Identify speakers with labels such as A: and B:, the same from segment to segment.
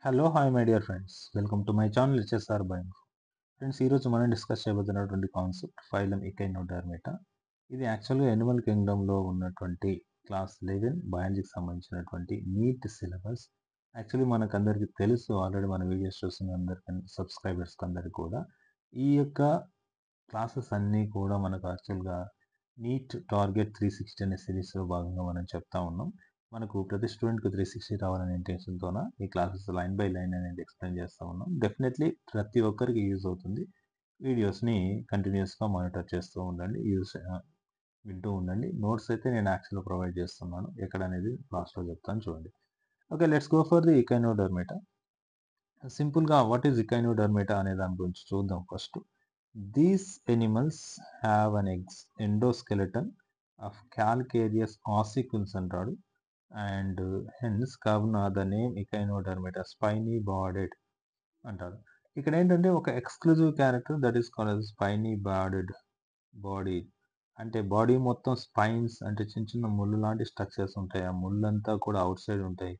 A: Hello hi my dear friends welcome to my channel HSR bye friends ఈరోజు మనం discuss చేయబోతున్నటువంటి concept phylum ఎకైనోడర్మేటా. ఇది యాక్చువల్గా Animal కింగ్డమ్లో ఉన్నటువంటి class 11 బయాలజీకి సంబంధించినటువంటి నీట్ సిలబస్. యాక్చువల్లీ మనకు అందరికీ తెలుసు, ఆల్రెడీ మన వీడియోస్ చూస్తున్న అందరికీ సబ్స్క్రైబర్స్కి అందరికీ కూడా ఈ యొక్క క్లాసెస్ అన్నీ కూడా మనకు యాక్చువల్గా నీట్ టార్గెట్ 360 అనే సిరీస్లో భాగంగా మనం చెప్తా ఉన్నాం. మనకు ప్రతి స్టూడెంట్‌కి 360 రావాలనే ఇంటెన్షన్‌తోన ఈ క్లాసెస్ లైన్ బై లైన్ అనేది ఎక్స్‌ప్లెయిన్ చేస్తా ఉన్నాం. డెఫినెట్‌లీ ప్రతి ఒక్కరికి యూజ్ అవుతుంది. వీడియోస్‌ని కంటిన్యూయస్‌గా మానిటర్ చేస్తూ ఉండండి. వింటూ ఉండండి. నోట్స్ అయితే నేను యాక్చువల్‌గా ప్రొవైడ్ చేస్తున్నాను. ఎక్కడనేది లాస్ట్‌లో చెప్తాను చూడండి. Okay, let's go for the Echinodermata. సింపుల్‌గా వాట్ ఈస్ ఎకైనోడర్మేటా అనే దాని గురించి చూద్దాం first. These animals have an endoskeleton of calcareous ossicles అంటాడు. అండ్ హెన్స్ కావున the name Echinodermata spiny bodied అంటారు. ఇక్కడ ఏంటంటే ఒక exclusive character that is called as spiny bodied body. అంటే బాడీ మొత్తం స్పైన్స్ అంటే చిన్న చిన్న ముళ్ళు లాంటి స్ట్రక్చర్స్ ఉంటాయి. ఆ ముళ్ళంతా కూడా అవుట్ సైడ్ ఉంటాయి.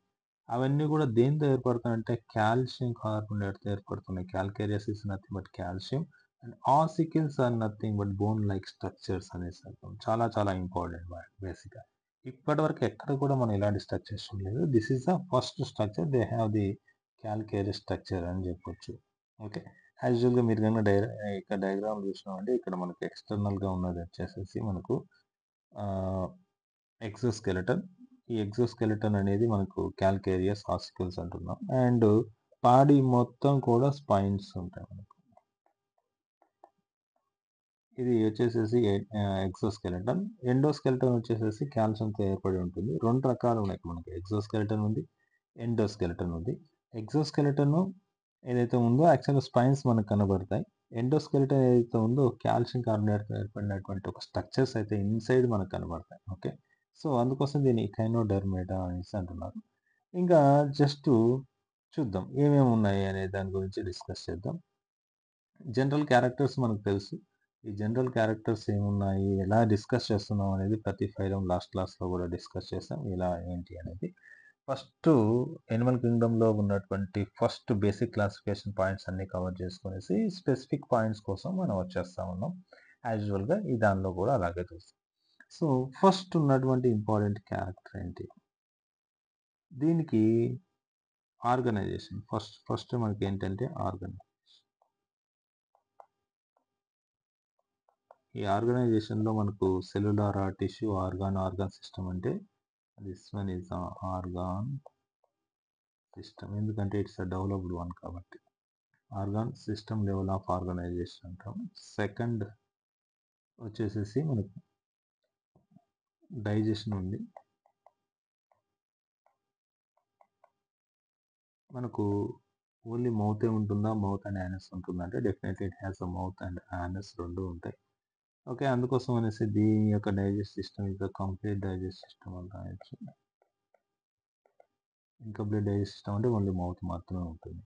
A: అవన్నీ కూడా దేనితో ఏర్పడుతాయంటే కాల్షియం కార్బోనేట్‌తో ఏర్పడుతున్నాయి. Calcareous is nothing but calcium and ossicles are nothing but bone like structures అనేసి అర్థం. చాలా చాలా ఇంపార్టెంట్ బేసిక్‌గా. ఇప్పటివరకు ఎక్కడ కూడా మనం ఇలాంటి స్ట్రక్చర్స్ చూడలేదు. This is the first structure they have the calcareous structure అని చెప్పొచ్చు. ఓకే. యాజ్ యూజువల్‌గా మీరు గనుక ఇక్కడ డయాగ్రామ్ చూసినామంటే ఇక్కడ మనకు ఎక్స్టర్నల్‌గా ఉన్నది వచ్చేసేసి మనకు ఆహ్, ఎక్సోస్కెలటన్. ఈ ఎక్సోస్కెలటన్ అనేది మనకు కాల్కేరియస్ ఆసికల్స్ అంటున్నాం. అండ్ బాడీ మొత్తం కూడా స్పైన్స్ ఉంటాయి మనకు. ఇది వచ్చేసేసి ఎక్సోస్కెలటన్. ఎండోస్కెలటన్ వచ్చేసేసి కాల్షియంతో ఏర్పడి ఉంటుంది. 2 రకాలు ఉన్నాయి మనకి. ఎక్సోస్కెలటన్ ఉంది, ఎండోస్కెలటన్ ఉంది. ఎక్సోస్కెలటన్ ఏదైతే ఉందో యాక్చువల్‌గా స్పైన్స్ మనకు కనబడతాయి. ఎండోస్కెలటన్ ఏదైతే ఉందో కాల్షియం కార్బోనేట్‌తో ఏర్పడినటువంటి ఒక స్ట్రక్చర్స్ అయితే ఇన్‌సైడ్ మనకు కనబడతాయి. ఓకే. సో, అందుకోసం దీన్ని ఎకైనోడర్మేటా అనేసి అంటున్నారు. ఇంకా జస్ట్ చూద్దాం ఏమేమి ఉన్నాయి అనే దాని గురించి డిస్కస్ చేద్దాం. జనరల్ క్యారెక్టర్స్ మనకు తెలుసు. ఈ జనరల్ క్యారెక్టర్స్ ఏమున్నాయి, ఎలా డిస్కస్ చేస్తున్నాం అనేది ప్రతి ఫైలం లాస్ట్ క్లాస్‌లో కూడా డిస్కస్ చేసాం. ఎలా ఏంటి అనేది. ఫస్ట్ యానిమల్ కింగ్డమ్‌లో ఉన్నటువంటి ఫస్ట్ బేసిక్ క్లాసిఫికేషన్ పాయింట్స్ అన్నీ కవర్ చేసుకొనేసి స్పెసిఫిక్ పాయింట్స్ కోసం మనం వచ్చేస్తా ఉన్నాం. యాజ్ యూజువల్‌గా ఈ దానిలో కూడా అలాగే చూస్తాం. సో, ఫస్ట్ ఉన్నటువంటి ఇంపార్టెంట్ క్యారెక్టర్ ఏంటి? దీనికి ఆర్గనైజేషన్. ఫస్ట్ మనకేంటంటే ఆర్గనైజేషన్. ఈ ఆర్గనైజేషన్‌లో మనకు సెల్యులార్, టిష్యూ, ఆర్గాన్ సిస్టమ్ అంటే this one is organ system. ఎందుకంటే ఇట్స్ ఎ డెవలప్డ్ వన్ కాబట్టి. Organ system level of organisation అంటాం. సెకండ్ వచ్చేసేసి మనకు డైజెషన్ ఉంది. మనకు ఓన్లీ మౌతే ఉంటుందా? మౌత్ అండ్ యానస్ ఉంటుందా? అంటే definitely it has a mouth and anus 2 ఉంటాయి. ఓకే. అందుకోసం అనేసి దీని యొక్క digest system is the complete digest system అని రాయొచ్చు. ఇన్‌కంప్లీట్ డైజెస్ట్ సిస్టమ్ అంటే ఓన్లీ మౌత్ మాత్రమే ఉంటుంది.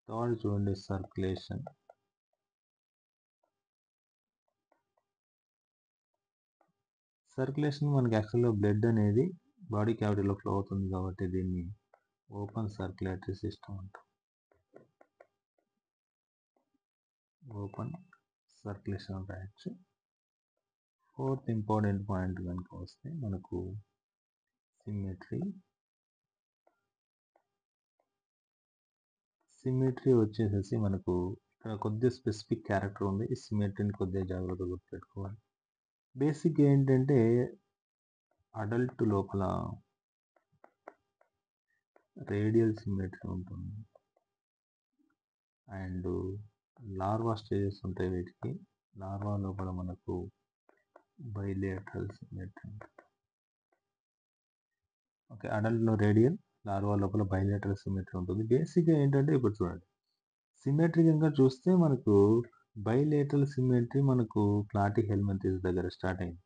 A: థర్డ్ చూడండి సర్క్యులేషన్. సర్క్యులేషన్ మనకి యాక్చువల్‌గా బ్లడ్ అనేది బాడీ క్యావిటీలో ఫ్లో అవుతుంది కాబట్టి దీన్ని ఓపెన్ సర్క్యులేటరీ సిస్టమ్ అంటాం. ఓపెన్ సర్క్యులేషన్ అని రాయొచ్చు. ఫోర్త్ ఇంపార్టెంట్ పాయింట్ గనుక వస్తే మనకు సిమ్మెట్రీ. సిమ్మెట్రీ వచ్చేసేసి మనకు ఇక్కడ కొద్దిగా స్పెసిఫిక్ క్యారెక్టర్ ఉంది. ఈ సిమ్మెట్రీని కొద్దిగా జాగ్రత్తగా గుర్తుపెట్టుకోవాలి. బేసిక్‌గా ఏంటంటే అడల్ట్ లోపల రేడియల్ సిమ్మెట్రీ ఉంటుంది. అండ్ లార్వా స్టేజెస్ ఉంటాయి వీటికి. లార్వా లోపల మనకు బైలేటరల్ సిమ్మెట్రీ. ఓకే. అడల్ట్‌లో రేడియల్, లార్వా లోపల బైలేటరల్ సిమ్మెట్రీ ఉంటుంది. బేసిక్‌గా ఏంటంటే ఇప్పుడు చూడండి. సిమ్మెట్రీ గనుక చూస్తే మనకు బైలేటరల్ సిమ్మెట్రీ మనకు ప్లాటిహెల్మింథెస్ దగ్గర స్టార్ట్ అయింది.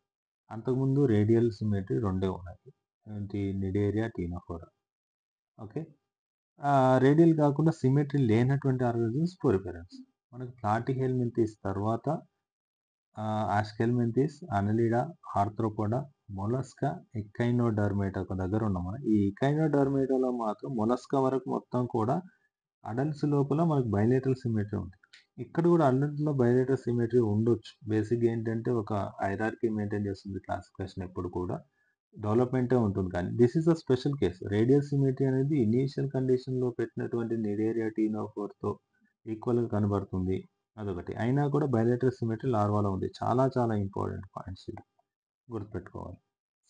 A: అంతకుముందు రేడియల్ సిమ్మెట్రీ 2 ఉన్నాయి. ఏంటి నిడేరియా, టీనోఫోరా. ఓకే. రేడియల్ కాకుండా సిమ్మెట్రీ లేనటువంటి ఆర్గానిజమ్స్ పోరిఫెరన్స్. మనకు ప్లాటిహెల్మింథెస్ తర్వాత ఆస్కెల్మింథెస్, అనెలిడా, ఆర్థ్రోపోడా, మొలస్కా, ఎకైనోడర్మేటా ఒక దగ్గర ఉన్నాం మనం. ఈ ఎకైనోడర్మేటాలో మాత్రం మొలస్కా వరకు మొత్తం కూడా అడల్ట్స్ లోపల మనకు బైలేటరల్ సిమెట్రీ ఉంది. ఇక్కడ కూడా అన్నింటిలో బైలేటరల్ సిమెట్రీ ఉండొచ్చు. బేసిక్‌గా ఏంటంటే ఒక హైరార్కీ మెయింటైన్ చేస్తుంది క్లాసిఫికేషన్ ఎప్పుడు కూడా. డెవలప్‌మెంటే ఉంటుంది కానీ this is a special case. Radial symmetry అనేది ఇనీషియల్ కండిషన్‌లో పెట్టినటువంటి నిడేరియా టీనోఫోర్‌తో ఈక్వల్‌గా కనబడుతుంది. అదొకటి. అయినా కూడా బైలేటరల్ సిమెట్రీ లార్వాలో ఉంది. చాలా చాలా ఇంపార్టెంట్ పాయింట్స్ ఇవి. గుర్తుపెట్టుకోవాలి.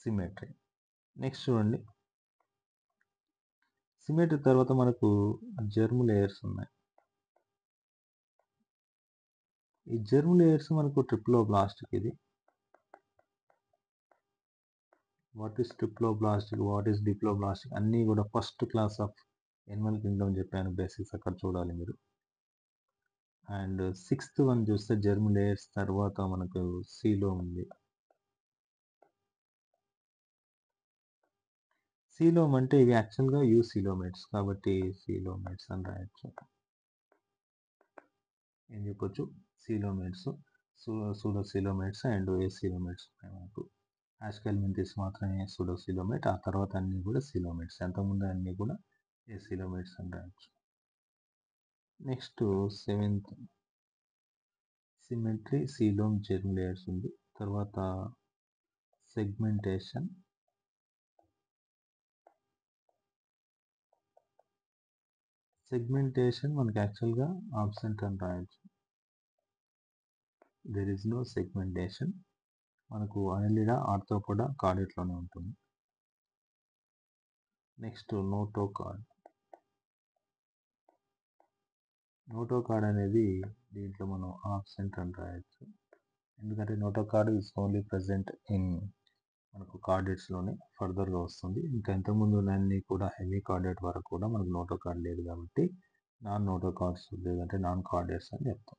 A: సిమెట్రీ. నెక్స్ట్ చూడండి. సిమెట్రీ తర్వాత మనకు జెర్మ్ లేయర్స్ ఉన్నాయి. ఈ జెర్మ్ లేయర్స్ మనకు ట్రిప్లోబ్లాస్టిక్ ఇది. What is triploblastic, what is diploblastic అన్నీ కూడా first class of Animal Kingdom చెప్పాను. బేసిక్స్ అక్కడ చూడాలి మీరు. అండ్ సిక్స్త్ వన్ చూస్తే జెర్మ్ లేయర్స్ తర్వాత మనకు సీలో ఉంది. సీలోమ్ అంటే ఇవి యాక్చువల్గా యూసీలోమేట్స్ కాబట్టి సీలోమేట్స్ అని రాయొచ్చు. ఏం చెప్పొచ్చు? సీలోమేట్స్, సూడోసీలోమేట్స్ అండ్ ఏసీలోమేట్స్ ఉన్నాయి మనకు. ఆస్కెల్మెంతిస్ మాత్రమే సూడోసీలోమేట్, ఆ తర్వాత అన్నీ కూడా సీలోమేట్స్. అంతకుముందు అన్నీ కూడా ఏసీలోమేట్స్ అని రాయొచ్చు. Next seventh symmetry, coelom, germ layers ఉంది. తర్వాత సెగ్మెంటేషన్. సెగ్మెంటేషన్ మనకి యాక్చువల్గా ఆబ్సెంట్ అని రాయొచ్చు. There is no segmentation. మనకు అనెలిడా, ఆర్థ్రోపోడా, కార్డెట్లోనే ఉంటుంది. Next notochord. నోటోకార్డ్ అనేది దీంట్లో మనం ఆబ్సెంట్ అని రాయొచ్చు. ఎందుకంటే notochord is only present in మనకు కార్డెట్స్లోనే ఫర్దర్గా వస్తుంది. ఇంకా ఇంతకుముందు అన్నీ కూడా హెమీ కార్డెట్ వరకు కూడా మనకు నోటోకార్డ్ లేదు కాబట్టి నాన్ నోటోకార్డ్స్ లేదంటే నాన్ కార్డెట్స్ అని చెప్తాం.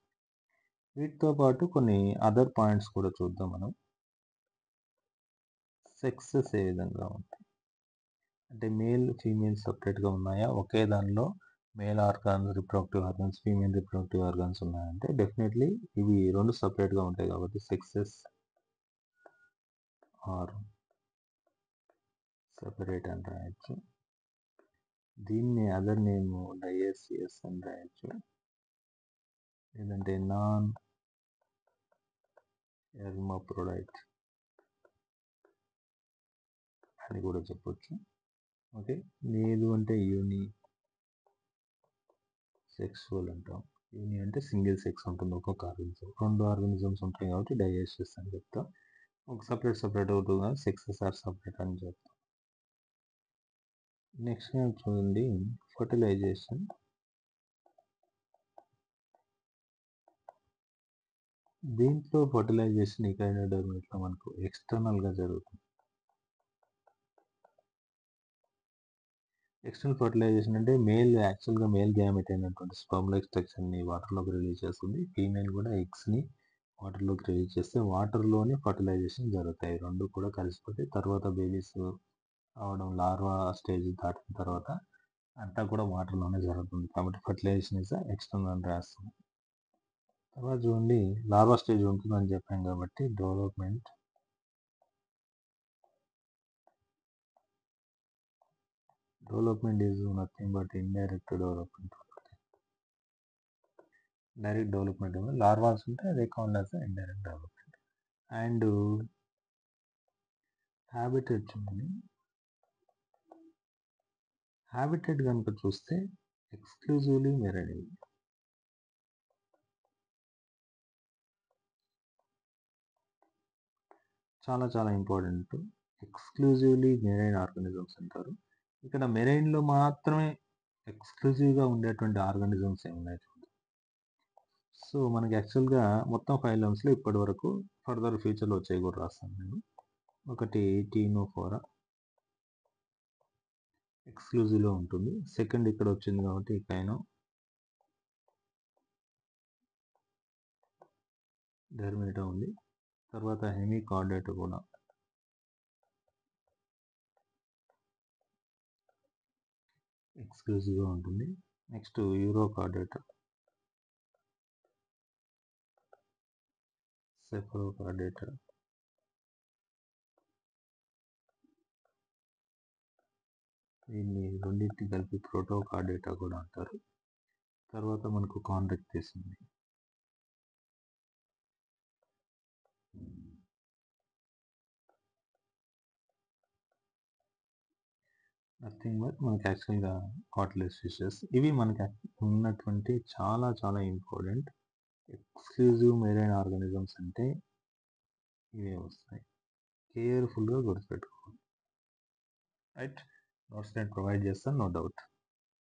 A: వీటితో పాటు కొన్ని అదర్ పాయింట్స్ కూడా చూద్దాం మనం. సెక్సెస్ ఏ విధంగా ఉంటాయి అంటే మేల్ ఫీమేల్ సపరేట్గా ఉన్నాయా, ఒకే దానిలో male organs reproductive organs, female reproductive organs ఉన్నాయంటే డెఫినెట్లీ ఇవి రెండు సపరేట్గా ఉంటాయి కాబట్టి సెక్సెస్ ఆర్ సెపరేట్ అని రాయొచ్చు. దీన్ని అదర్ నేమ్ డైఎస్సిఎస్ అని రాయొచ్చు. లేదంటే నాన్ ఎర్మోప్రోడైట్ అని కూడా చెప్పొచ్చు. ఓకే, లేదు అంటే యూని సెక్సువల్ అంటాం. యూని అంటే సింగిల్ సెక్స్ ఉంటుంది ఒక్కొక్క ఆర్గనిజం. రెండు ఆర్గనిజమ్స్ ఉంటాయి కాబట్టి డైఎస్సిఎస్ అని చెప్తాం. ఒక సపరేట్ అవుతుంది కానీ సెక్సెస్ ఆర్ సపరేట్ అని చెప్తాం. నెక్స్ట్ చూడండి ఫర్టిలైజేషన్. దీంట్లో ఫర్టిలైజేషన్ ఎకైనోడర్మేట్లో మనకు ఎక్స్టర్నల్గా జరుగుతుంది. ఎక్స్టర్నల్ ఫర్టిలైజేషన్ అంటే యాక్చువల్గా మేల్ గ్యామెట్ అయినటువంటి స్పర్మ్ లైక్ స్ట్రక్చర్ని వాటర్లోకి రిలీజ్ చేస్తుంది. ఫీమేల్ కూడా ఎగ్స్ని వాటర్లోకి రిలీజ్ చేస్తే వాటర్లోనే ఫర్టిలైజేషన్ జరుగుతాయి. రెండు కూడా కలిసిపోతే తర్వాత బేబీస్ అవడం, లార్వా స్టేజ్ దాటిన తర్వాత అంతా కూడా వాటర్లోనే జరుగుతుంది కాబట్టి ఫర్టిలైజేషన్ ఇస్ ఎక్స్టర్నల్ అని రాస్తాం. తర్వాత చూడండి లార్వా స్టేజ్ ఉంటుందని చెప్పాం కాబట్టి development is nothing but indirect development. Direct development larvas ఉంటే అదే called as indirect development. And habitat చూడండి. హ్యాబిటెట్ కనుక చూస్తే ఎక్స్క్లూజివ్లీ మెరైన్. చాలా చాలా ఇంపార్టెంట్. ఎక్స్క్లూజివ్లీ మెరైన్ ఆర్గానిజమ్స్ అంటారు. ఇక్కడ మెరైన్లో మాత్రమే ఎక్స్క్లూజివ్గా ఉండేటువంటి ఆర్గానిజమ్స్ ఏమున్నాయి. సో మనకి యాక్చువల్గా మొత్తం ఫైలమ్స్లో ఇప్పటి వరకు ఫర్దర్ ఫ్యూచర్లో వచ్చాయి కూడా రాస్తాను నేను. ఒకటి టీనోఫోరా ఎక్స్క్లూజివ్లో ఉంటుంది. సెకండ్ ఇక్కడ వచ్చింది కాబట్టి కైనో డెర్మేటా ఉంది. తర్వాత హెమీ కార్డేట్ కూడా ఎక్స్క్లూజివ్గా ఉంటుంది. నెక్స్ట్ యూరో కార్డేట్, సెఫలో కార్డేట్, దీన్ని రెండింటిని కలిపి ప్రోటోకార్డేటా కూడా అంటారు. తర్వాత మనకు కాన్రెక్టిస్ ఉంది. నథింగ్ బట్ మనకి యాక్చువల్గా కార్టిలేజ్ ఫిషెస్. ఇవి మనకి ఉన్నటువంటి చాలా చాలా ఇంపార్టెంట్ ఎక్స్క్లూజివ్ మెరైన్ ఆర్గానిజమ్స్ అంటే ఇవే వస్తాయి. కేర్ఫుల్గా గుర్తుపెట్టుకోవాలి. రైట్, నోట్స్ నేను ప్రొవైడ్ చేస్తాను, నో డౌట్.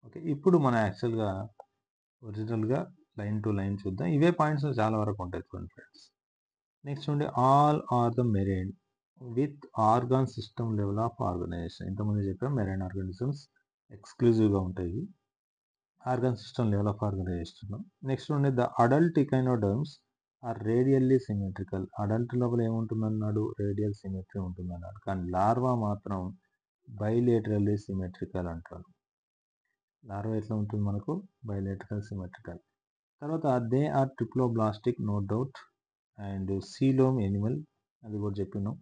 A: ఓకే, ఇప్పుడు మనం యాక్చువల్గా ఒరిజినల్గా లైన్ టు లైన్ చూద్దాం. ఇవే పాయింట్స్ చాలా వరకు ఉంటాయి ఫ్రెండ్స్. నెక్స్ట్ ఉండే all are the marine with organ system level of organisation. ఇంతకుముందు చెప్పాం మెరైన్ ఆర్గానిజమ్స్ ఎక్స్క్లూజివ్గా ఉంటాయి, organ system level of organisation. Next ఉండే the adult echinoderms are radially symmetrical. Adult లోపల ఏముంటుందన్నాడు, రేడియల్ సిమెట్రీ ఉంటుందన్నాడు. కానీ లార్వా మాత్రం బైలేటరల్లీ సిమెట్రికల్ అంటారు. లార్వా ఎట్లా ఉంటుంది మనకు, బైలేటరల్ సిమెట్రికల్. తర్వాత they are triploblastic, no doubt. And coelom animal, అది కూడా చెప్పినాం.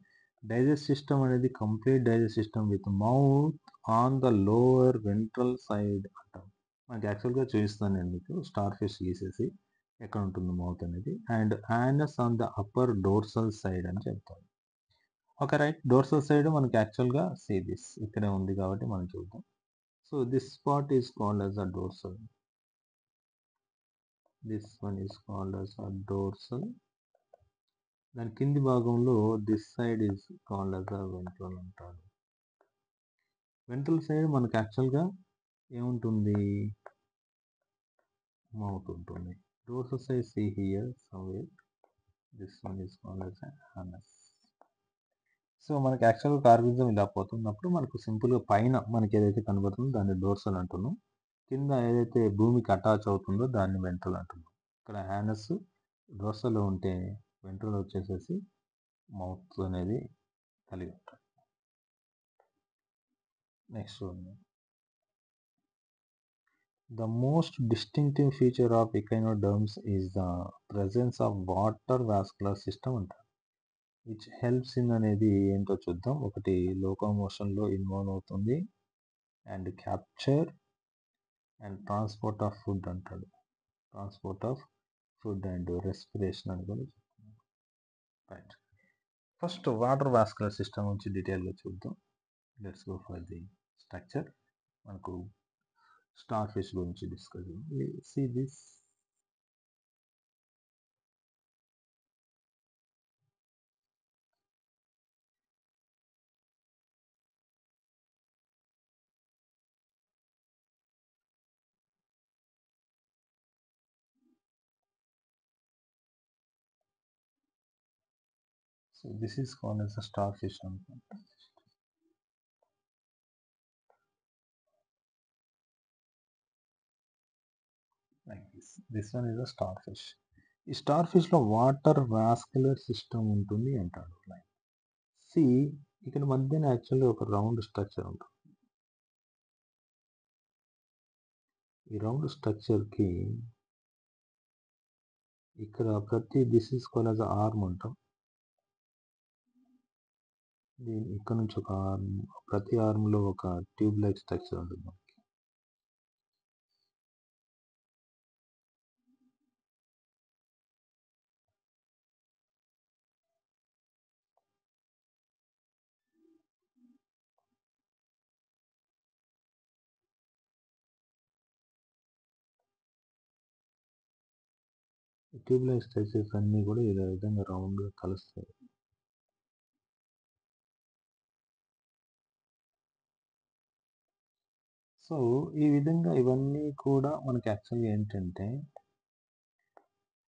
A: డైజెస్ట్ సిస్టమ్ అనేది complete digest system with mouth on the lower ventral side అంటాం. మనకి యాక్చువల్గా చూపిస్తాను నేను మీకు, స్టార్ ఫిష్ గీసేసి ఎక్కడ ఉంటుంది మౌత్ అనేది. And anus on the upper dorsal side అని చెప్తారు. ఓకే రైట్, డోర్సల్ సైడ్ మనకి యాక్చువల్గా సీ దిస్ ఇక్కడే ఉంది కాబట్టి మనం చూద్దాం. So this spot is called as a dorsal. This one is called as a dorsal. దాని కింది భాగంలో this side is called as a ventral అంటారు. వెంట్రల్ సైడ్ మనకి యాక్చువల్గా ఏముంటుంది, మౌత్ ఉంటుంది. Dorsal side see here somewhere, this one is called as a anus. So మనకి యాక్చువల్గా ఆర్గానిజం ఇలా పోతున్నప్పుడు మనకు సింపుల్గా పైన మనకి ఏదైతే కనబడుతుందో దాన్ని డోర్సల్ అంటున్నాం, కింద ఏదైతే భూమికి అటాచ్ అవుతుందో దాన్ని వెంట్రల్ అంటున్నాం. ఇక్కడ హ్యానస్ డోర్సల్లో ఉంటే వెంట్రల్ వచ్చేసేసి మౌత్ అనేది కలిగి ఉంటారు. Next the most distinctive feature of echinoderms is the presence of water vascular system అంటారు. విచ్ హెల్ప్స్ ఇన్ అనేది ఏంటో చూద్దాం. ఒకటి లోకోమోషన్లో ఇన్వాల్వ్ అవుతుంది, and capture and transport of food అంటాడు. Transport of food and respiration అని కూడా చెప్తున్నాం. Right, first water vascular system నుంచి డీటెయిల్గా చూద్దాం. Let's go for the structure. మనకు స్టార్ ఫిష్ గురించి discuss see this. So this is called as a starfish. Like this. This one is a starfish. ఈ star fish లో water vascular system ఉంటుంది అంటాడు. Like C, ఇక్కడ మధ్యన actually ఒక round structure ఉంటుంది. ఈ రౌండ్ స్ట్రక్చర్ కి ఇక్కడ ప్రతి this is called as arm అంటాం. దీని ఇక్కడ నుంచి ఒక ఆర్మ్, ప్రతి ఆర్మ్ లో ఒక ట్యూబ్ లైక్ స్ట్రక్చర్ ఉంటుంది. ట్యూబ్ లైక్ స్ట్రక్చర్స్ అన్ని కూడా ఇదే విధంగా రౌండ్ గా కలుస్తాయి. సో ఈ విధంగా ఇవన్నీ కూడా మనకి యాక్చువల్గా ఏంటంటే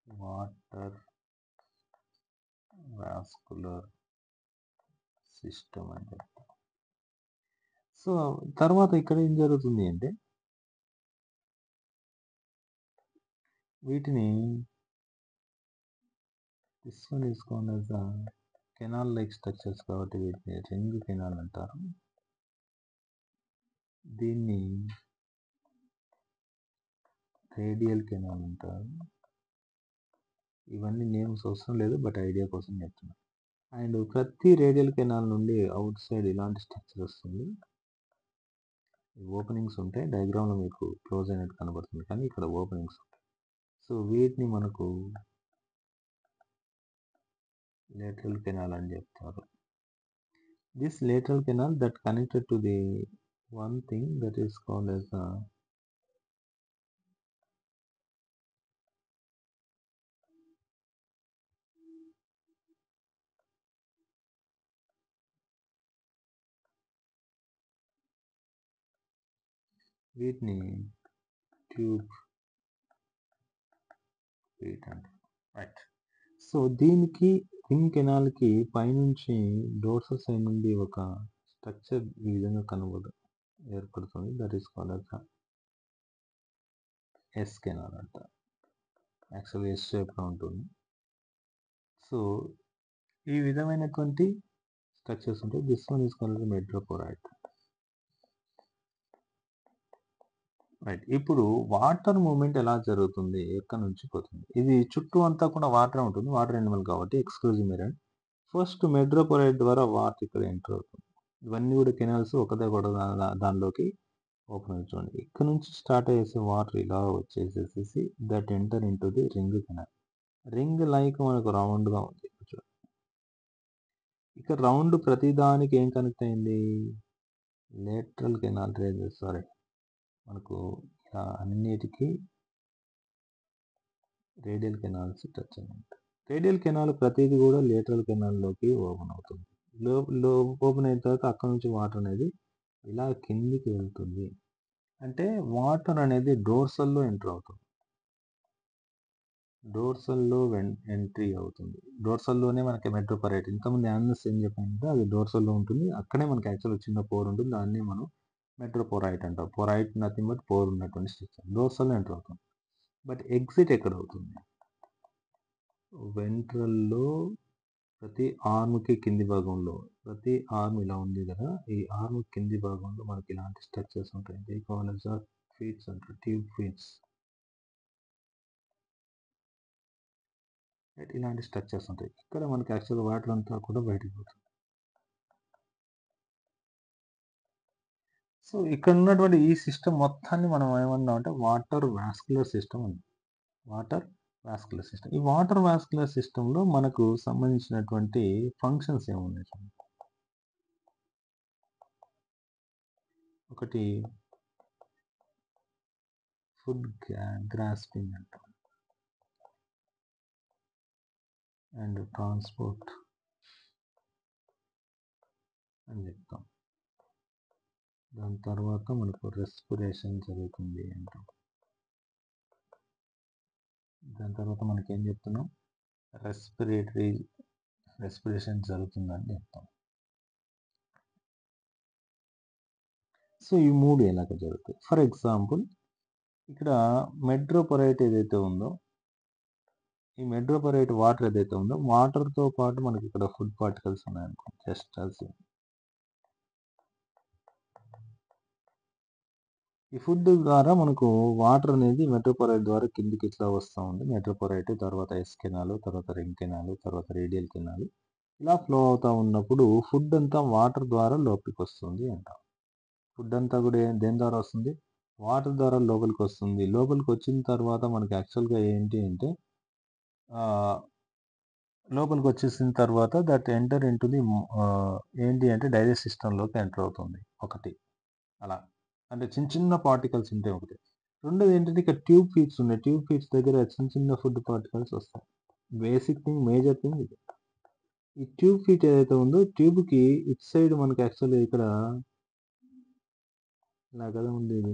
A: వాటర్ వాస్కులర్ సిస్టమ్ అని చెప్తాం. సో తర్వాత ఇక్కడ ఏం జరుగుతుంది అంటే వీటిని this one is called as canal like structures కాబట్టి వీటిని రింగ్ కెనాల్ అంటారు. దీన్ని రేడియల్ కెనాల్ అంటారు. ఇవన్నీ నేమ్స్ అవసరం లేదు, బట్ ఐడియా కోసం చెప్తున్నాను. అండ్ ప్రతి రేడియల్ కెనాల్ నుండి అవుట్ సైడ్ ఇలాంటి స్ట్రక్చర్ వస్తుంది. ఓపెనింగ్స్ ఉంటాయి. డయాగ్రామ్‌లో మీకు క్లోజ్ అయినట్టు కనబడుతుంది. కానీ ఇక్కడ ఓపెనింగ్స్ ఉంటాయి. సో, వీటిని మనకు లేటరల్ కెనాల్ అని చెప్తారు. This lateral canal that connected to the one thing that is called as the వీటిని ట్యూబ్ ఫీట్ అంటారు. రైట్. సో, దీనికి రింగ్ కెనాల్‌కి పైనుంచి డోర్సల్ సైడ్ నుండి ఒక స్ట్రక్చర్ ఈ విధంగా ఏర్పడుతుంది. That is called as S canal అంటారు. యాక్చువల్‌గా ఎస్ షేప్‌లో ఉంటుంది. సో, ఈ విధమైనటువంటి స్ట్రక్చర్స్ ఉంటాయి. This one is called madreporite. Right. ఇప్పుడు వాటర్ మూవ్‌మెంట్ ఎలా జరుగుతుంది? ఎక్కడి నుంచి పోతుంది? ఇది చుట్టూ అంతా కూడా వాటరే ఉంటుంది. వాటర్ యానిమల్ కాబట్టి ఎక్స్‌క్లూజివ్ మెరైన్. ఫస్ట్ మెట్రోపోరైట్ ద్వారా వాటర్ ఇక్కడ ఎంటర్ అవుతుంది. ఇవన్నీ కూడా కెనాల్స్ ఒకటే కూడా దానిలోకి ఓపెన్ అవుతుంది చూడండి. ఇక్కడ నుంచి స్టార్ట్ అయ్యేసి వాటర్ ఇలా వచ్చేసేసేసి that enter into the ring canal. Ring like మనకు రౌండ్‌గా ఉంది. చూడండి. ఇక్కడ రౌండ్ ప్రతి దానికి ఏం కనెక్ట్ అయింది? లేటరల్ కెనాల్ మనకు ఇలా అన్నిటికి రేడియల్ కెనాల్స్ టచ్ అయి ఉంటాయి. రేడియల్ కెనాల్ ప్రతిదీ కూడా లేటరల్ కెనాల్‌లోకి ఓపెన్ అవుతుంది. లో లో ఓపెన్ అయిన తర్వాత అక్కడి నుంచి వాటర్ అనేది ఇలా కిందికి వెళ్తుంది. అంటే వాటర్ అనేది డోర్సల్‌లో ఎంటర్ అవుతుంది. డోర్సల్‌లో ఎంట్రీ అవుతుంది. డోర్సల్‌లోనే మనకి మెట్రోపోరైట్ ఇంతకుముందు యానిమల్స్ ఏం చెప్పానంటే అది డోర్సల్‌లో ఉంటుంది. అక్కడే మనకి యాక్చువల్‌గా చిన్న పోర్ ఉంటుంది. దాన్నే మనం మెట్రోపోరైట్ అంటాం. పోరైట్ నథింగ్ బట్ పోర్ ఉన్నటువంటి స్ట్రక్చర్. డోర్సల్‌లో ఎంటర్ అవుతుంది. బట్ ఎగ్జిట్ ఎక్కడ అవుతుంది? వెంట్రల్‌లో ప్రతి ఆర్మ్‌కి కింది భాగంలో ప్రతి ఆర్మ్ ఇలా ఉంది కదా! ఈ ఆర్మ్ కింది భాగంలో మనకి ఇలాంటి స్ట్రక్చర్స్ ఉంటాయి. దే కాల్ యాస్ ఫీట్స్ అంటారు. Tube feets. రైట్. ఇలాంటి స్ట్రక్చర్స్ ఉంటాయి. ఇక్కడ మనకి యాక్చువల్‌గా వాటర్ అంతా కూడా బయటికి పోతుంది. సో, ఇక్కడ ఉన్నటువంటి ఈ సిస్టమ్ మొత్తాన్ని మనం ఏమన్నామంటే వాటర్ వాస్కులర్ సిస్టమ్ అన్నాం. Water vascular system. ఈ వాటర్ వాస్కులర్ సిస్టమ్‌లో మనకు సంబంధించినటువంటి ఫంక్షన్స్ ఏమున్నాయి చూడండి. ఒకటి ఫుడ్ గ్రాస్పింగ్ అంటాం. అండ్ ట్రాన్స్‌పోర్ట్ అని చెప్తాం. దాని తర్వాత మనకు రెస్పిరేషన్ జరుగుతుంది అంటాం. దాని తర్వాత మనకేం చెప్తున్నాం? రెస్పిరేషన్ జరుగుతుందని చెప్తాం. సో, ఈ 3 ఎలాగ జరుగుతాయి? ఫర్ ఎగ్జాంపుల్ ఇక్కడ మెట్రోపోరైట్ ఏదైతే ఉందో, ఈ మెట్రోపోరైట్ వాటర్ ఏదైతే ఉందో, వాటర్‌తో పాటు మనకి ఇక్కడ ఫుడ్ పార్టికల్స్ ఉన్నాయనుకోండి. Just assume. ఈ ఫుడ్ ద్వారా మనకు వాటర్ అనేది మెట్రోపోరైట్ ద్వారా కిందికి ఇట్లా వస్తా ఉంది. మెట్రోపోరైట్ తర్వాత ఎస్ కెనాల్, తర్వాత రింగ్ కెనాల్, తర్వాత రేడియల్ కెనాల్ ఇలా ఫ్లో అవుతా ఉన్నప్పుడు ఫుడ్ అంతా వాటర్ ద్వారా లోపలికి వస్తుంది అంటాం. ఫుడ్ అంతా కూడా దేని ద్వారా వస్తుంది? వాటర్ ద్వారా లోపలికి వస్తుంది. లోపలికి వచ్చిన తర్వాత మనకి యాక్చువల్‌గా ఏంటి అంటే లోపలికి వచ్చేసిన తర్వాత దట్ ఎంటర్ ఇంటూ ది ఏంటి అంటే డైజెస్ట్ సిస్టమ్‌లోకి ఎంటర్ అవుతుంది. ఒకటి అలా. అంటే చిన్న చిన్న పార్టికల్స్ ఉంటాయి ఒకటి. రెండోది ఏంటంటే ఇక్కడ ట్యూబ్ ఫీట్స్ ఉన్నాయి. ట్యూబ్ ఫీట్స్ దగ్గర చిన్న చిన్న ఫుడ్ పార్టికల్స్ వస్తాయి. బేసిక్ థింగ్, మేజర్ థింగ్ ఇది. ఈ ట్యూబ్ ఫీట్ ఏదైతే ఉందో ట్యూబ్‌కి ఇటు సైడ్ మనకి యాక్చువల్‌గా ఇక్కడ ఇలా కదా ఉంది ఇది.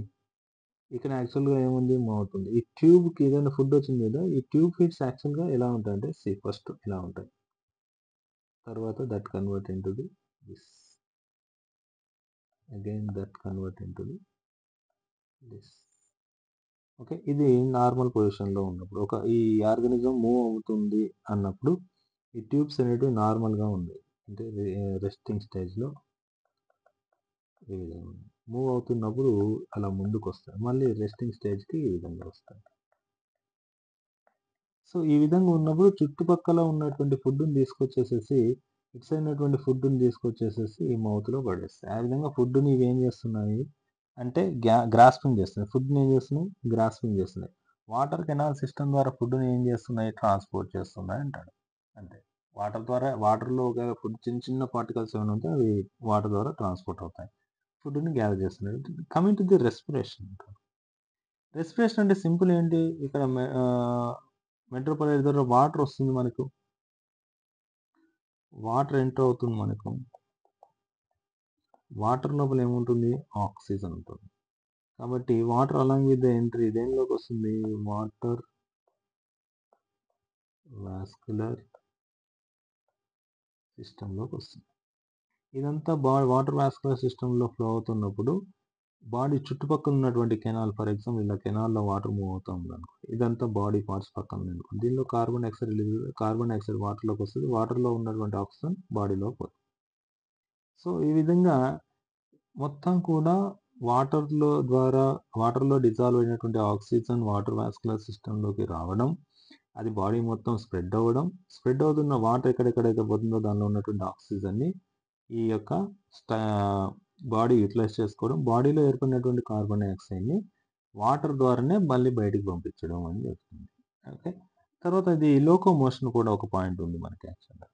A: ఇక్కడ యాక్చువల్‌గా ఏముంది? మౌత్ ఉంది. ఈ ట్యూబ్‌కి ఏదైనా ఫుడ్ వచ్చింది కదా! ఈ ట్యూబ్ ఫీట్స్ యాక్చువల్‌గా ఎలా ఉంటాయంటే ఫస్ట్ ఇలా ఉంటాయి. తర్వాత that convert into the this. Again that convert into the this. Okay. ఇది నార్మల్ పొజిషన్‌లో ఉన్నప్పుడు. ఈ ఆర్గానిజం మూవ్ అవుతుంది అన్నప్పుడు ఈ ట్యూబ్స్ అనేటివి నార్మల్‌గా ఉన్నాయి. అంటే రెస్టింగ్ స్టేజ్‌లో ఈ విధంగా ఉన్నాయి. మూవ్ అవుతున్నప్పుడు అలా ముందుకొస్తాయి. మళ్ళీ రెస్టింగ్ స్టేజ్‌కి ఈ విధంగా వస్తాయి. సో, ఈ విధంగా ఉన్నప్పుడు చుట్టుపక్కల ఉన్నటువంటి ఫుడ్‌ని తీసుకొచ్చేసేసి ఇటు సైడ్ ఉన్నటువంటి ఫుడ్‌ని తీసుకొచ్చేసేసి ఈ మౌత్‌లో పడేస్తాయి. ఆ విధంగా ఫుడ్‌ని ఇవేం చేస్తున్నాయి? అంటే గ్రాస్పింగ్ చేస్తున్నాయి. ఫుడ్‌ని ఏం చేస్తున్నాయి? గ్రాస్పింగ్ చేస్తున్నాయి. వాటర్ కెనాల్ సిస్టమ్ ద్వారా ఫుడ్‌ని ఏం చేస్తున్నాయి? ట్రాన్స్‌పోర్ట్ చేస్తున్నాయి అంటాడు. అంతే. వాటర్‌లో ఒకవేళ ఫుడ్ చిన్న చిన్న పార్టికల్స్ ఏమైనా ఉంటే అవి వాటర్ ద్వారా ట్రాన్స్‌పోర్ట్ అవుతాయి. ఫుడ్‌ని గ్యాదర్ చేస్తున్నాయి. Coming to the respiration. Respiration అంటే సింపుల్ ఏంటి? ఇక్కడ మెట్రోపాలైట్ ద్వారా వాటర్ వస్తుంది మనకు. వాటర్ ఎంటర్ అవుతుంది మనకు. వాటర్ లోపల ఏముంటుంది? ఆక్సిజన్ ఉంటుంది. కాబట్టి water along with the entry దేనిలోకి వస్తుంది? వాటర్ వాస్కులర్ సిస్టంలోకి వస్తుంది. ఇదంతా వాటర్ వాస్కులర్ సిస్టంలో ఫ్లో అవుతున్నప్పుడు బాడీ చుట్టుపక్కల ఉన్నటువంటి కెనాల్, ఫర్ ఎగ్జాంపుల్ ఇలా కెనాల్‌లో వాటర్ మూవ్ అవుతా ఉందనుకో. ఇదంతా బాడీ పార్ట్స్ పక్కన ఉందనుకో. దీనిలో carbon dioxide release carbon dioxide వాటర్‌లోకి వస్తది. వాటర్‌లో ఉన్నటువంటి ఆక్సిజన్ బాడీలోకి పోతుంది. సో, ఈ విధంగా మొత్తం కూడా వాటర్‌లో డిజాల్వ్ అయినటువంటి ఆక్సిజన్ వాటర్ వాస్కులర్ సిస్టమ్‌లోకి రావడం, అది బాడీ మొత్తం స్ప్రెడ్ అవ్వడం, స్ప్రెడ్ అవుతున్న వాటర్ ఎక్కడెక్కడైతే పోతుందో దానిలో ఉన్నటువంటి ఆక్సిజన్‌ని ఈ యొక్క స్టా బాడీ యుటిలైజ్ చేసుకోవడం, బాడీలో ఏర్పడినటువంటి కార్బన్ డయాక్సైడ్‌ని వాటర్ ద్వారానే మళ్ళీ బయటికి పంపించడం అని జరుగుతుంది. ఓకే. తర్వాత ఇది లోకోమోషన్ కూడా ఒక పాయింట్ ఉంది మనకి యాక్చువల్‌గా.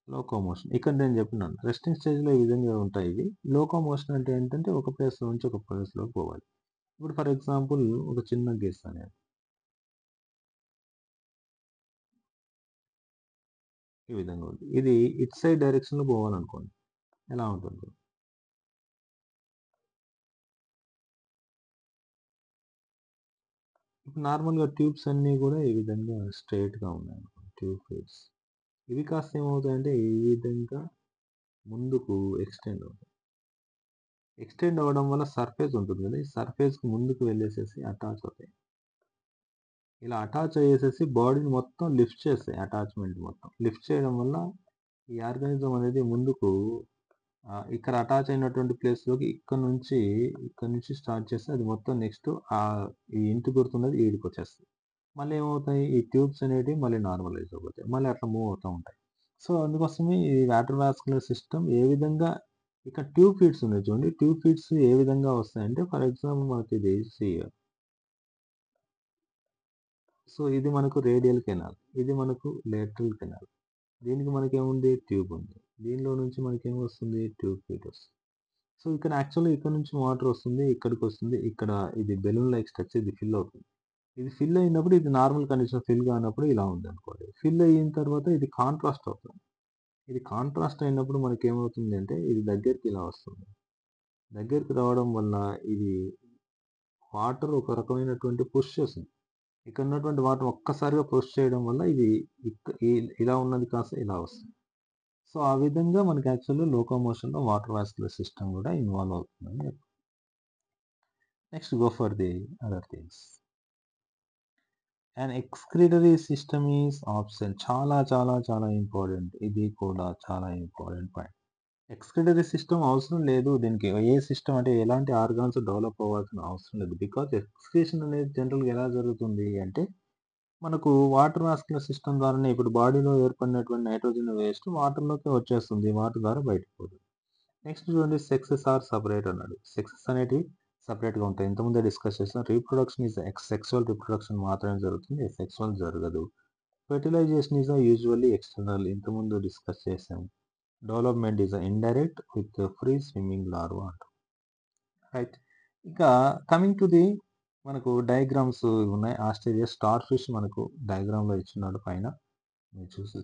A: లోకోమోషన్. ఇక్కడ నేను చెప్పినాను. రెస్టింగ్ స్టేజ్‌లో ఈ విధంగా ఉంటాయి ఇవి. లోకోమోషన్ అంటే ఏంటంటే ఒక ప్లేస్ నుంచి ఒక ప్లేస్‌లోకి పోవాలి. ఇప్పుడు ఫర్ ఎగ్జాంపుల్ ఒక చిన్న గీస్తాను నేను. ఈ విధంగా ఉంది. ఇది ఇటు సైడ్ డైరెక్షన్‌లో పోవాలనుకోండి. ఎలా ఉంటుంది? ఇప్పుడు నార్మల్‌గా ట్యూబ్స్ అన్నీ కూడా ఈ విధంగా స్ట్రెయిట్‌గా ఉన్నాయనుకోండి. Tube feeds. ఇవి కాస్త ఏమవుతాయంటే ఈ విధంగా ముందుకు ఎక్స్‌టెండ్ అవుతాయి. ఎక్స్‌టెండ్ అవ్వడం వల్ల సర్ఫేస్ ఉంటుంది కదా! ఈ సర్ఫేస్‌కి ముందుకు వెళ్ళేసేసి అటాచ్ అవుతాయి. ఇలా అటాచ్ అయ్యేసేసి బాడీని మొత్తం లిఫ్ట్ చేస్తాయి అటాచ్‌మెంట్ మొత్తం. లిఫ్ట్ చేయడం వల్ల ఈ ఆర్గానిజం అనేది ముందుకు ఇక్కడ అటాచ్ అయినటువంటి ప్లేస్‌లోకి ఇక్కడి నుంచి స్టార్ట్ చేస్తే అది మొత్తం నెక్స్ట్ ఈ ఇంటి గుర్తున్నది ఈడికొచ్చేస్తది. మళ్ళీ ఏమవుతాయి? ఈ ట్యూబ్స్ అనేటివి మళ్ళీ నార్మలైజ్ అయిపోతాయి. మళ్ళీ అట్లా మూవ్ అవుతా ఉంటాయి. సో, అందుకోసమే ఈ వాటర్ వాస్కులర్ సిస్టమ్ ఏ విధంగా ఇక్కడ ట్యూబ్ ఫీడ్స్ ఉన్నాయి చూడండి. ట్యూబ్ ఫీడ్స్ ఏ విధంగా వస్తాయంటే ఫర్ ఎగ్జాంపుల్ మనకి ఇది సో, ఇది మనకు రేడియల్ కెనాల్. ఇది మనకు లేటరల్ కెనాల్. దీనికి మనకేముంది? ట్యూబ్ ఉంది. దీనిలో నుంచి మనకేమొస్తుంది? ట్యూబ్ ఫీడ్ వస్తుంది. సో, ఇక్కడ యాక్చువల్‌గా ఇక్కడ నుంచి వాటర్ వస్తుంది. ఇక్కడికొస్తుంది. ఇక్కడ ఇది బెలూన్ లైక్ స్ట్రక్చర్ ఇది ఫిల్ అవుతుంది. ఇది ఫిల్ అయినప్పుడు ఇది నార్మల్ కండిషన్ ఫిల్ కానప్పుడు ఇలా ఉందనుకోండి. ఫిల్ అయిన తర్వాత ఇది కాంట్రాస్ట్ అవుతుంది. ఇది కాంట్రాస్ట్ అయినప్పుడు మనకేమవుతుంది అంటే ఇది దగ్గరికి ఇలా వస్తుంది. దగ్గరికి రావడం వల్ల ఇది వాటర్ ఒక రకమైనటువంటి పుష్ చేస్తుంది. ఇక్కడ ఉన్నటువంటి వాటర్ ఒక్కసారిగా పుష్ చేయడం వల్ల ఇది ఇలా ఉన్నది కాస్త ఇలా వస్తుంది. సో, ఆ విధంగా మనకి యాక్చువల్‌గా లోకోమోషన్‌లో వాటర్ వాస్కులర్ సిస్టమ్ కూడా ఇన్వాల్వ్ అవుతుందని next go for the other things. And excretory system is absent. చాలా చాలా చాలా ఇంపార్టెంట్. ఇది కూడా చాలా ఇంపార్టెంట్ పాయింట్. ఎక్స్‌క్రిటరీ సిస్టమ్ అవసరం లేదు. దీనికి ఏ సిస్టమ్ అంటే ఎలాంటి ఆర్గాన్స్ డెవలప్ అవ్వాల్సిన అవసరం లేదు. బికాజ్ ఎక్స్‌క్రీషన్ అనేది జనరల్‌గా ఎలా జరుగుతుంది అంటే, మనకు వాటర్ వాస్కులర్ సిస్టమ్ ద్వారానే ఇప్పుడు బాడీలో ఏర్పడినటువంటి నైట్రోజన్ వేస్ట్ వాటర్‌లోకి వచ్చేస్తుంది. వాటర్ ద్వారా బయటకి పోతుంది. నెక్స్ట్ చూడండి సెక్సెస్ ఆర్ సెపరేట్ అన్నాడు. సెక్సెస్ అనేటివి సెపరేట్‌గా ఉంటాయి. ఇంతకుముందే డిస్కస్ చేసాం. రీప్రొడక్షన్ ఈస్ సెక్సువల్ రీప్రొడక్షన్ మాత్రమే జరుగుతుంది. సెక్సువల్ జరగదు. Fertilisation is usually external. ఇంతకుముందు డిస్కస్ చేసాం. Development is indirect with free swimming larva అంటాం. రైట్. ఇక కమింగ్ టు ది మనకు డయాగ్రామ్స్ ఉన్నాయి. ఆస్ట్రేలియా స్టార్ ఫిష్ మనకు డయాగ్రామ్‌లో ఇచ్చున్నాడు పైన. మీరు చూస్తే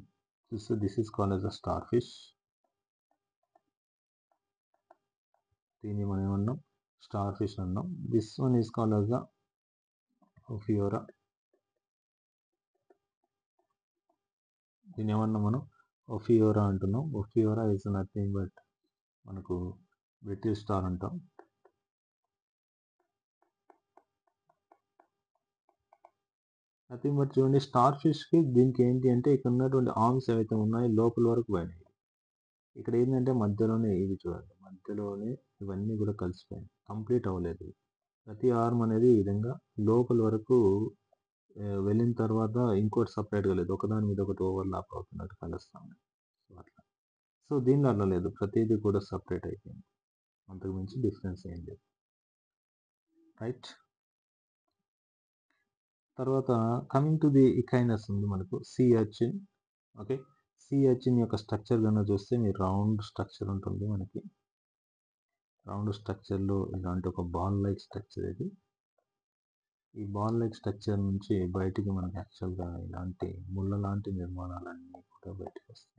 A: this is called as a starfish. దీన్ని మనం ఏమన్నాం? స్టార్ ఫిష్ అన్నాం. This one is called as the Ophiura. దీన్ని ఏమన్నాం మనం? ఒఫియోరా అంటున్నాం. ఒఫియోరా ఈస్ నథింగ్ బట్ మనకు బ్రిటిష్ స్టార్ అంటాం. నథింగ్ బట్ చూడండి స్టార్ ఫిష్‌కి దీనికి ఏంటి అంటే ఇక్కడ ఉన్నటువంటి ఆర్మ్స్ ఏవైతే ఉన్నాయో లోపల వరకు పోయినాయి. ఇక్కడ ఏంటంటే మధ్యలోనే ఇది చూడండి. మధ్యలోనే ఇవన్నీ కూడా కలిసిపోయాయి. కంప్లీట్ అవ్వలేదు. ప్రతి ఆర్మ్ అనేది ఈ విధంగా లోపల వరకు వెళ్ళిన తర్వాత ఇంకోటి సెపరేట్‌గా లేదు. ఒకదాని మీద ఒకటి ఓవర్‌లాప్ అవుతున్నట్టు కలుస్తా ఉన్నాయి. సో, అట్లా. సో దీనిలో అలా లేదు, ప్రతిదీ కూడా సపరేట్ అయిపోయింది, అంతకు మించి డిఫరెన్స్ ఏం లేదు, రైట్. తర్వాత కమింగ్ టు ది ఇకైనస్ ఉంది మనకు sea urchin. Okay, sea urchin యొక్క స్ట్రక్చర్ కన్నా చూస్తే మీరు రౌండ్ స్ట్రక్చర్ ఉంటుంది మనకి. రౌండ్ స్ట్రక్చర్లో ఇలాంటి ఒక బాల్ లైక్ స్ట్రక్చర్ ఇది. ఈ బాల్ లైక్ స్ట్రక్చర్ నుంచి బయటికి మనకి యాక్చువల్గా ఇలాంటి ముళ్ళ లాంటి నిర్మాణాలన్నీ కూడా బయటకు వస్తాయి.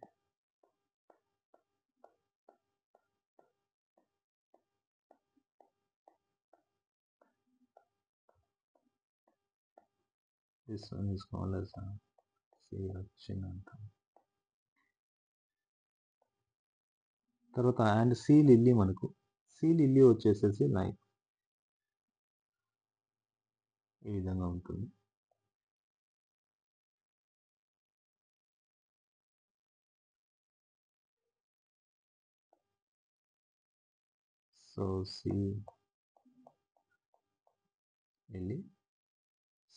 A: This one is called as sea urchin అంటాం. తర్వాత అండ్ సీ లిల్లీ, మనకు సీ లిల్లీ వచ్చేసేసి లైక్ ఈ విధంగా ఉంటుంది. సో సీ లిల్లీ,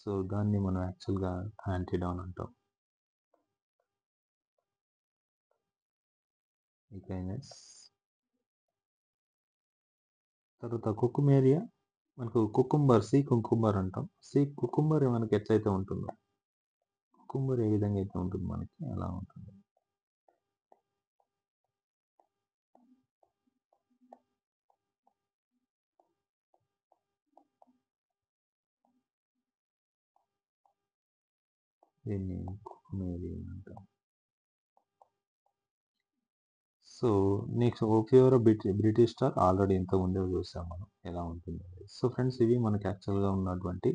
A: సో దాన్ని మనం యాక్చువల్గా యాంటీడాన్ అంటాం. ఇకైనస్. తర్వాత కుకుమేరియా, మనకు కుకుంబర్, సీ కుకుంబర్ అంటాం. సీ కుకుంబర్ మనకి ఎట్లయితే ఉంటుందో, కుకుంబర్ ఏ విధంగా అయితే ఉంటుంది మనకి అలా ఉంటుంది. దీన్ని కుకుమేరియా అంటాం. So next Ophiura brittle star already ఇంత ముందే చూసాం మనం ఎలా ఉంటుంది. సో ఫ్రెండ్స్, ఇవి మనకి యాక్చువల్గా ఉన్నటువంటి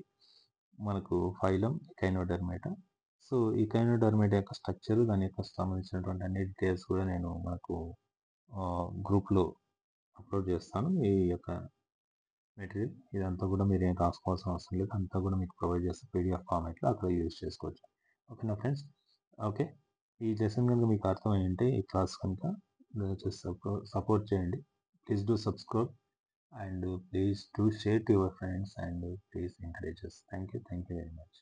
A: మనకు ఫైలం ఎకైనోడెర్మేటా. సో ఈ ఎకైనోడెర్మేటా యొక్క స్ట్రక్చర్, దాని యొక్క సంబంధించినటువంటి అన్ని డీటెయిల్స్ కూడా నేను మనకు గ్రూప్లో అప్లోడ్ చేస్తాను. ఈ యొక్క మెటీరియల్ ఇదంతా కూడా మీరు ఏం రాసుకోవాల్సిన అవసరం లేదు, అంతా కూడా మీకు ప్రొవైడ్ చేస్తే పీడిఎఫ్ ఫార్మాట్లో అక్కడ యూజ్ చేసుకోవచ్చు. ఓకేనా ఫ్రెండ్స్? ఓకే, ఈ లెసన్ కనుక మీకు అర్థమై ఉంటే, ఈ క్లాస్ కనుక దయచేసి సపోర్ట్ చేయండి. Please do subscribe and please do share to your friends and please encourage us. Thank you very much.